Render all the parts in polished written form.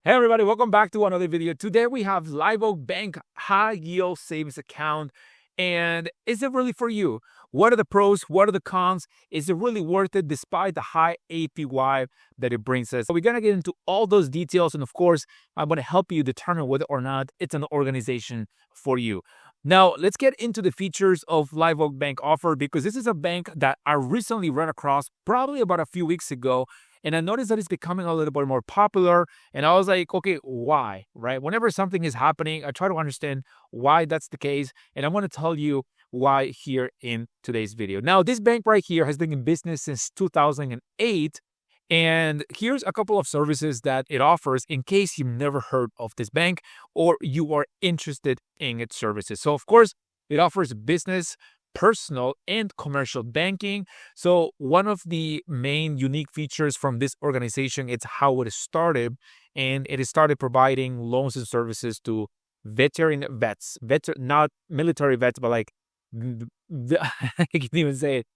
Hey everybody, welcome back to another video. Today we have Live Oak Bank High Yield Savings Account. And is it really for you? What are the pros? What are the cons? Is it really worth it despite the high APY that it brings us? So we're going to get into all those details. And of course, I'm going to help you determine whether or not it's an organization for you. Now, let's get into the features of Live Oak Bank offer, because this is a bank that I recently ran across probably about a few weeks ago. And I noticed that it's becoming a little bit more popular. And I was like, okay, why? Right? Whenever something is happening, I try to understand why that's the case. And I want to tell you why here in today's video. Now, this bank right here has been in business since 2008. And here's a couple of services that it offers in case you've never heard of this bank or you are interested in its services. So, of course, it offers business, personal, and commercial banking. So one of the main unique features from this organization is how it started, and it started providing loans and services to veteran vets, not military vets, but like I can even say it,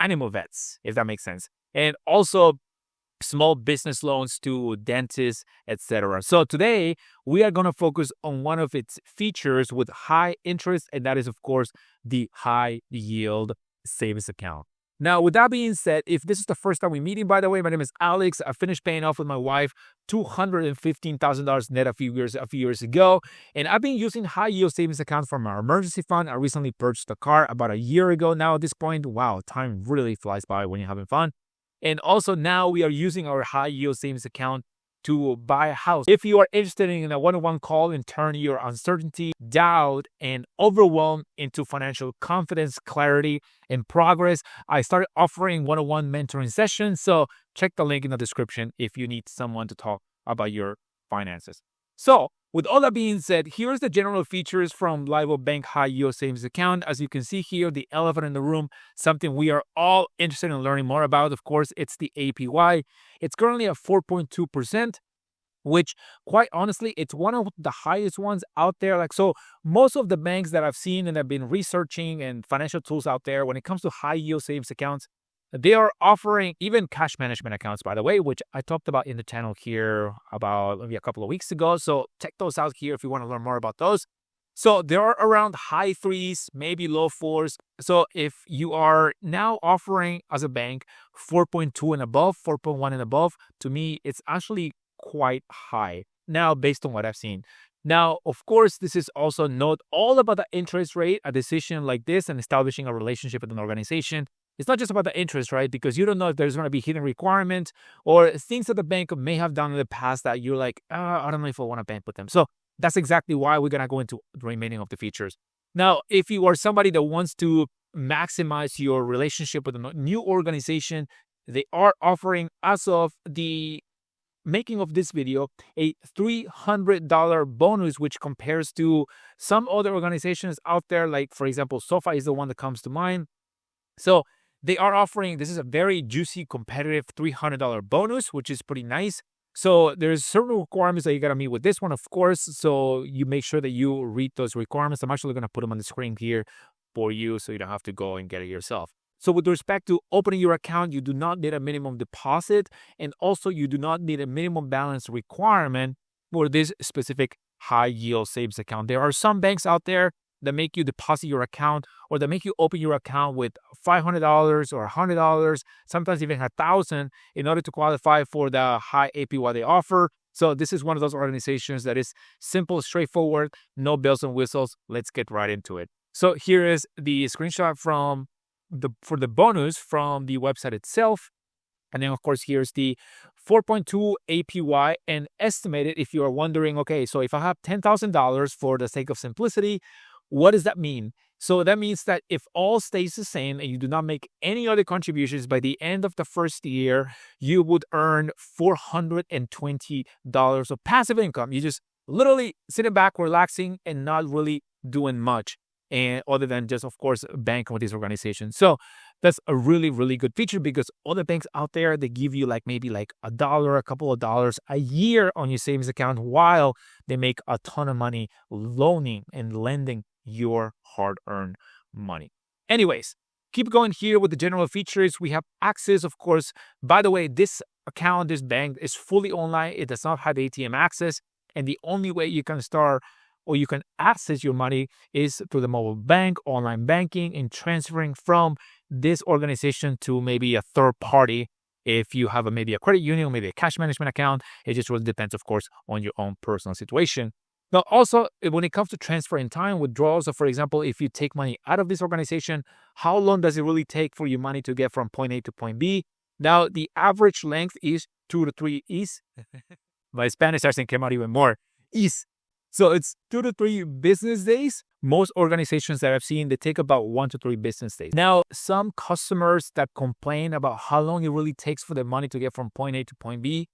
animal vets, if that makes sense, and also small business loans to dentists, etc. So today we are going to focus on one of its features with high interest, and that is, of course, the high yield savings account. Now, with that being said, if this is the first time we're meeting, by the way, my name is Alex. I finished paying off with my wife $215,000 net a few years ago, and I've been using high yield savings account from our emergency fund. I recently purchased a car about a year ago now. At this point, wow, time really flies by when you're having fun. And also now we are using our high yield savings account to buy a house. If you are interested in a one-on-one call and turn your uncertainty, doubt, and overwhelm into financial confidence, clarity, and progress, I started offering one-on-one mentoring sessions. So check the link in the description if you need someone to talk about your finances. So with all that being said, here's the general features from Live Oak Bank High Yield Savings Account. As you can see here, the elephant in the room, something we are all interested in learning more about. Of course, it's the APY. It's currently at 4.2%, which quite honestly, it's one of the highest ones out there. Like, so most of the banks that I've seen and I've been researching and financial tools out there, when it comes to high yield savings accounts, they are offering even cash management accounts, by the way, which I talked about in the channel here about maybe a couple of weeks ago. So check those out here if you want to learn more about those. So they are around high threes, maybe low fours. So if you are now offering as a bank 4.2 and above, 4.1 and above, to me, it's actually quite high now based on what I've seen. Now, of course, this is also not all about the interest rate. A decision like this and establishing a relationship with an organization, it's not just about the interest, right? Because you don't know if there's going to be hidden requirements or things that the bank may have done in the past that you're like, I don't know if I want to bank with them. So that's exactly why we're going to go into the remaining of the features. Now, if you are somebody that wants to maximize your relationship with a new organization, they are offering, as of the making of this video, a $300 bonus, which compares to some other organizations out there. Like, for example, SoFi is the one that comes to mind. So they are offering, this is a very juicy, competitive $300 bonus, which is pretty nice. So there's certain requirements that you got to meet with this one, of course. So you make sure that you read those requirements. I'm actually going to put them on the screen here for you so you don't have to go and get it yourself. So with respect to opening your account, you do not need a minimum deposit, and also you do not need a minimum balance requirement for this specific high yield savings account. There are some banks out there that make you deposit your account or that make you open your account with $500 or $100, sometimes even $1,000 in order to qualify for the high APY they offer. So this is one of those organizations that is simple, straightforward, no bells and whistles. Let's get right into it. So here is the screenshot for the bonus from the website itself. And then, of course, here's the 4.2 APY and estimated. If you are wondering, okay, so if I have $10,000 for the sake of simplicity, what does that mean? So that means that if all stays the same and you do not make any other contributions, by the end of the first year, you would earn $420 of passive income. You just literally sitting back, relaxing, and not really doing much, and other than just, of course, banking with these organizations. So that's a really, really good feature, because other banks out there, they give you like maybe like $1, a couple of dollars a year on your savings account, while they make a ton of money loaning and lending your hard-earned money. Anyways, keep going here with the general features. We have access, of course. By the way, this account, this bank is fully online. It does not have ATM access. And the only way you can start or you can access your money is through the mobile bank, online banking, and transferring from this organization to maybe a third party. If you have maybe a credit union, maybe a cash management account, it just really depends, of course, on your own personal situation. Now, also, when it comes to transfer in time, withdrawals, so for example, if you take money out of this organization, how long does it really take for your money to get from point A to point B? Now, the average length is 2 to 3 is. My Spanish accent came out even more. Is. So it's 2 to 3 business days. Most organizations that I've seen, they take about 1 to 3 business days. Now, some customers that complain about how long it really takes for their money to get from point A to point B,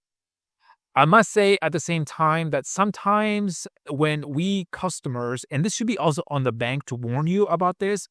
I must say at the same time that sometimes when we customers, and this should be also on the bank to warn you about this,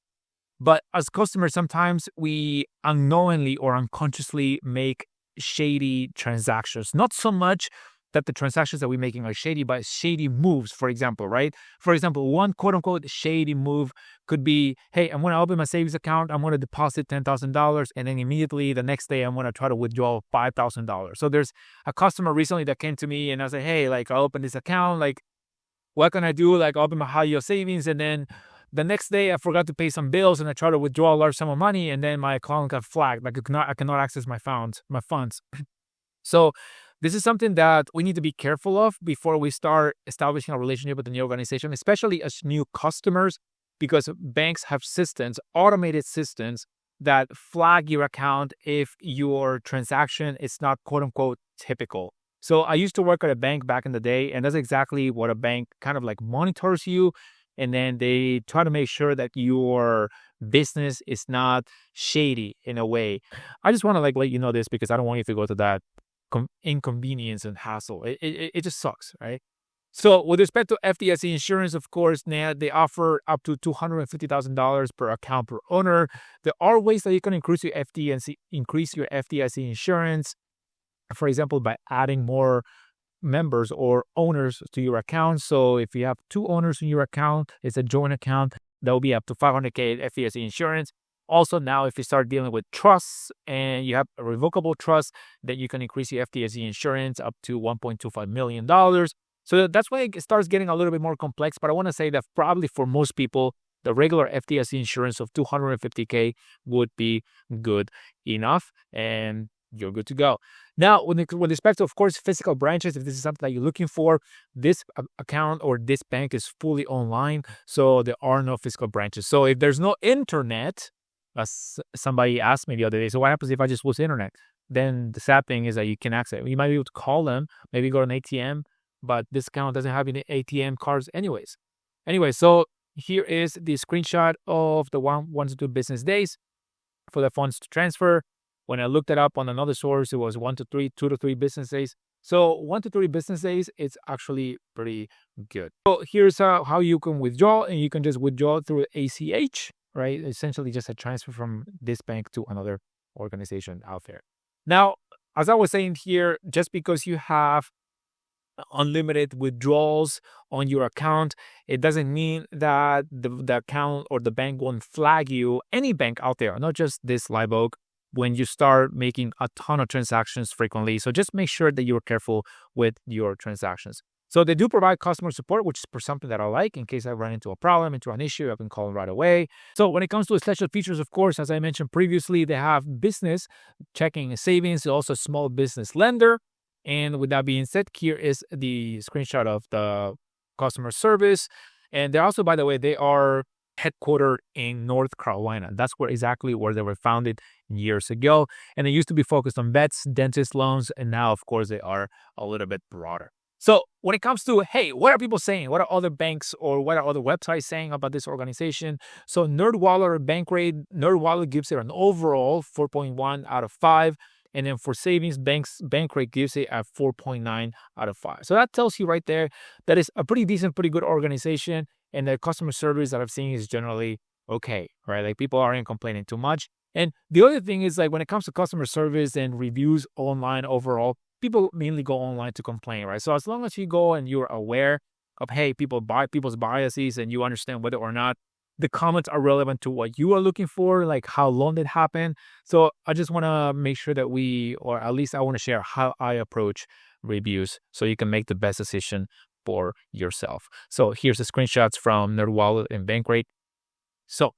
but as customers, sometimes we unknowingly or unconsciously make shady transactions. Not so much that the transactions that we're making are shady, but shady moves, for example, right? For example, one quote-unquote shady move could be, hey, I'm going to open my savings account, I'm going to deposit $10,000, and then immediately the next day I'm going to try to withdraw $5,000. So there's a customer recently that came to me and I said, hey, like I opened this account, like what can I do? Like open my high yield savings, and then the next day I forgot to pay some bills and I tried to withdraw a large sum of money, and then my account got flagged. Like I cannot access my funds. So this is something that we need to be careful of before we start establishing a relationship with the new organization, especially as new customers, because banks have systems, automated systems that flag your account if your transaction is not quote unquote typical. So I used to work at a bank back in the day, and that's exactly what a bank kind of like monitors you. And then they try to make sure that your business is not shady in a way. I just want to like let you know this because I don't want you to go to that inconvenience and hassle. It just sucks, right? So with respect to FDIC insurance, of course, now they offer up to $250,000 per account per owner. There are ways that you can increase your FDIC insurance, for example, by adding more members or owners to your account. So if you have 2 owners in your account, it's a joint account, that will be up to $500K FDIC insurance. Also, now if you start dealing with trusts and you have a revocable trust, then you can increase your FDIC insurance up to $1.25 million. So that's why it starts getting a little bit more complex. But I want to say that probably for most people, the regular FDIC insurance of $250K would be good enough, and you're good to go. Now, with respect to, of course, physical branches, if this is something that you're looking for, this account or this bank is fully online, so there are no physical branches. So if there's no internet, as somebody asked me the other day, so what happens if I just lose internet? Then the sad thing is that you can access it. You might be able to call them, maybe go to an ATM, but this account doesn't have any ATM cards anyways. Anyway, so here is the screenshot of the 1 to 2 business days for the funds to transfer. When I looked it up on another source, it was 1 to 3, 2 to 3 business days. So 1 to 3 business days, it's actually pretty good. So here's how you can withdraw, and you can just withdraw through ACH, right? Essentially just a transfer from this bank to another organization out there. Now, as I was saying here, just because you have unlimited withdrawals on your account, it doesn't mean that the account or the bank won't flag you. Any bank out there, not just this Live Oak, when you start making a ton of transactions frequently. So just make sure that you're careful with your transactions. So they do provide customer support, which is something that I like. In case I run into a problem, into an issue, I can call them right away. So when it comes to essential features, of course, as I mentioned previously, they have business checking and savings, also small business lender. And with that being said, here is the screenshot of the customer service. And they're also, by the way, they are headquartered in North Carolina. That's exactly where they were founded years ago. And they used to be focused on vets, dentist loans, and now, of course, they are a little bit broader. So when it comes to, hey, what are people saying? What are other banks or what are other websites saying about this organization? So NerdWallet Bankrate, NerdWallet gives it an overall 4.1 out of 5. And then for savings, Bankrate gives it a 4.9 out of 5. So that tells you right there that it's a pretty decent, pretty good organization. And the customer service that I've seen is generally okay, right? Like people aren't complaining too much. And the other thing is like when it comes to customer service and reviews online overall, people mainly go online to complain, right? So as long as you go and you're aware of, hey, people's biases and you understand whether or not the comments are relevant to what you are looking for, like how long it happened. So I just want to make sure that or at least I want to share how I approach reviews so you can make the best decision for yourself. So here's the screenshots from NerdWallet and Bankrate. So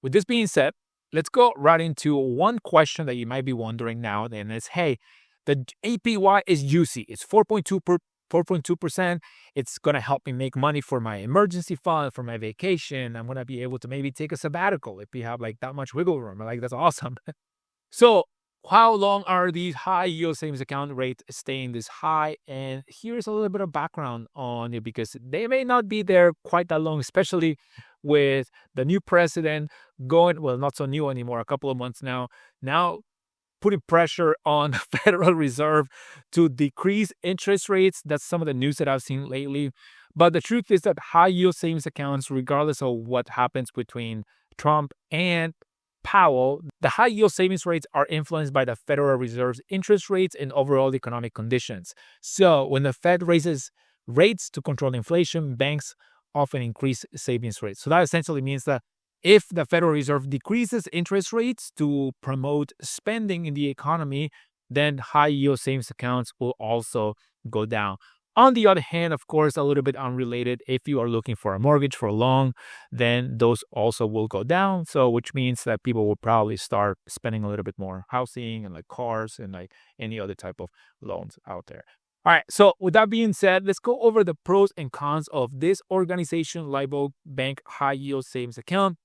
with this being said, let's go right into one question that you might be wondering now. And it's, hey, the APY is juicy. It's 4.2%. It's going to help me make money for my emergency fund, for my vacation. I'm going to be able to maybe take a sabbatical if you have like that much wiggle room. Like, that's awesome. So how long are these high yield savings account rates staying this high? And here's a little bit of background on it, because they may not be there quite that long, especially with the new president going, well, not so new anymore, a couple of months now putting pressure on the Federal Reserve to decrease interest rates. That's some of the news that I've seen lately. But the truth is that high yield savings accounts, regardless of what happens between Trump and Powell, the high yield savings rates are influenced by the Federal Reserve's interest rates and overall economic conditions. So when the Fed raises rates to control inflation, banks often increase savings rates. So that essentially means that if the Federal Reserve decreases interest rates to promote spending in the economy, then high yield savings accounts will also go down. On the other hand, of course, a little bit unrelated, if you are looking for a mortgage for long, then those also will go down. So which means that people will probably start spending a little bit more housing and like cars and like any other type of loans out there. All right, so with that being said, let's go over the pros and cons of this organization, Live Oak Bank High Yield Savings Account.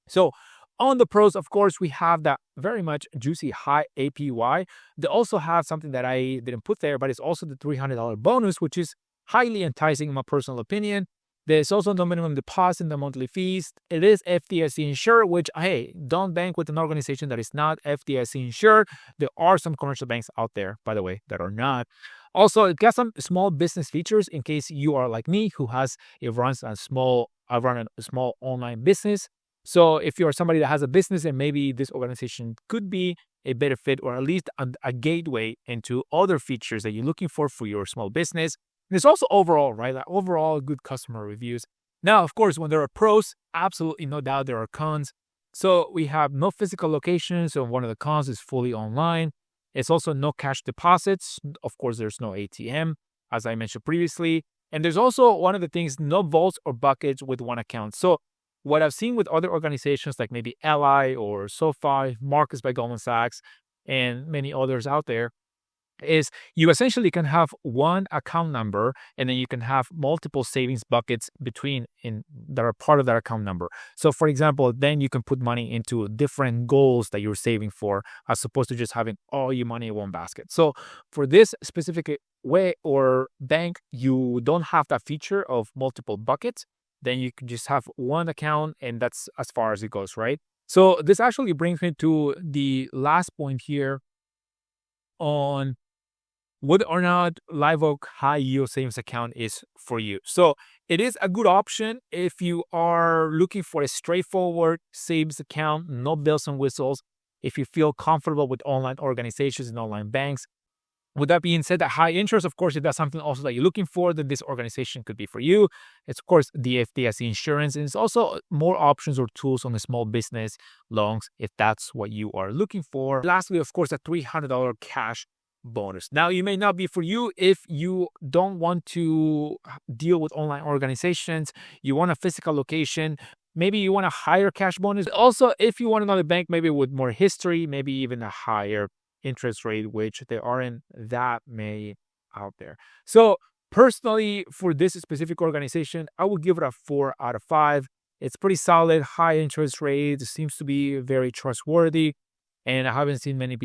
So on the pros, of course, we have that very much juicy high APY. They also have something that I didn't put there, but it's also the $300 bonus, which is highly enticing in my personal opinion. There's also no minimum deposit, no monthly fees. It is FDIC insured, which, hey, don't bank with an organization that is not FDIC insured. There are some commercial banks out there, by the way, that are not. Also, it got some small business features in case you are like me, who runs a small online business. So if you're somebody that has a business, and maybe this organization could be a better fit, or at least a gateway into other features that you're looking for your small business. There's also overall, right? Like overall good customer reviews. Now, of course, when there are pros, absolutely no doubt there are cons. So we have no physical location. So one of the cons is fully online. It's also no cash deposits. Of course, there's no ATM, as I mentioned previously. And there's also one of the things, no vaults or buckets with one account. So what I've seen with other organizations like maybe Ally or SoFi, Marcus by Goldman Sachs, and many others out there, is you essentially can have one account number and then you can have multiple savings buckets that are part of that account number. So for example, then you can put money into different goals that you're saving for, as opposed to just having all your money in one basket. So for this specific way or bank, you don't have that feature of multiple buckets. Then you can just have one account, and that's as far as it goes, right? So this actually brings me to the last point here on whether or not Live Oak High Yield Savings Account is for you. So it is a good option if you are looking for a straightforward savings account, no bells and whistles, if you feel comfortable with online organizations and online banks. With that being said, that high interest, of course, if that's something also that you're looking for, then this organization could be for you. It's, of course, the FDIC insurance, and it's also more options or tools on the small business loans if that's what you are looking for. Lastly, of course, a $300 cash bonus. Now, it may not be for you if you don't want to deal with online organizations, you want a physical location, maybe you want a higher cash bonus. Also, if you want another bank, maybe with more history, maybe even a higher interest rate, which there aren't that many out there. So personally, for this specific organization, I would give it a 4 out of 5. It's pretty solid, high interest rate. It seems to be very trustworthy. And I haven't seen many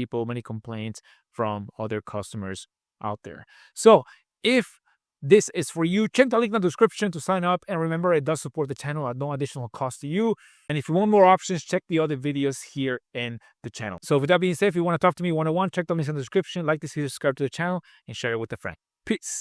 complaints from other customers out there. So if this is for you, check the link in the description to sign up. And remember, it does support the channel at no additional cost to you. And if you want more options, check the other videos here in the channel. So with that being said, if you want to talk to me one-on-one, check the links in the description. Like this video, subscribe to the channel, and share it with a friend. Peace.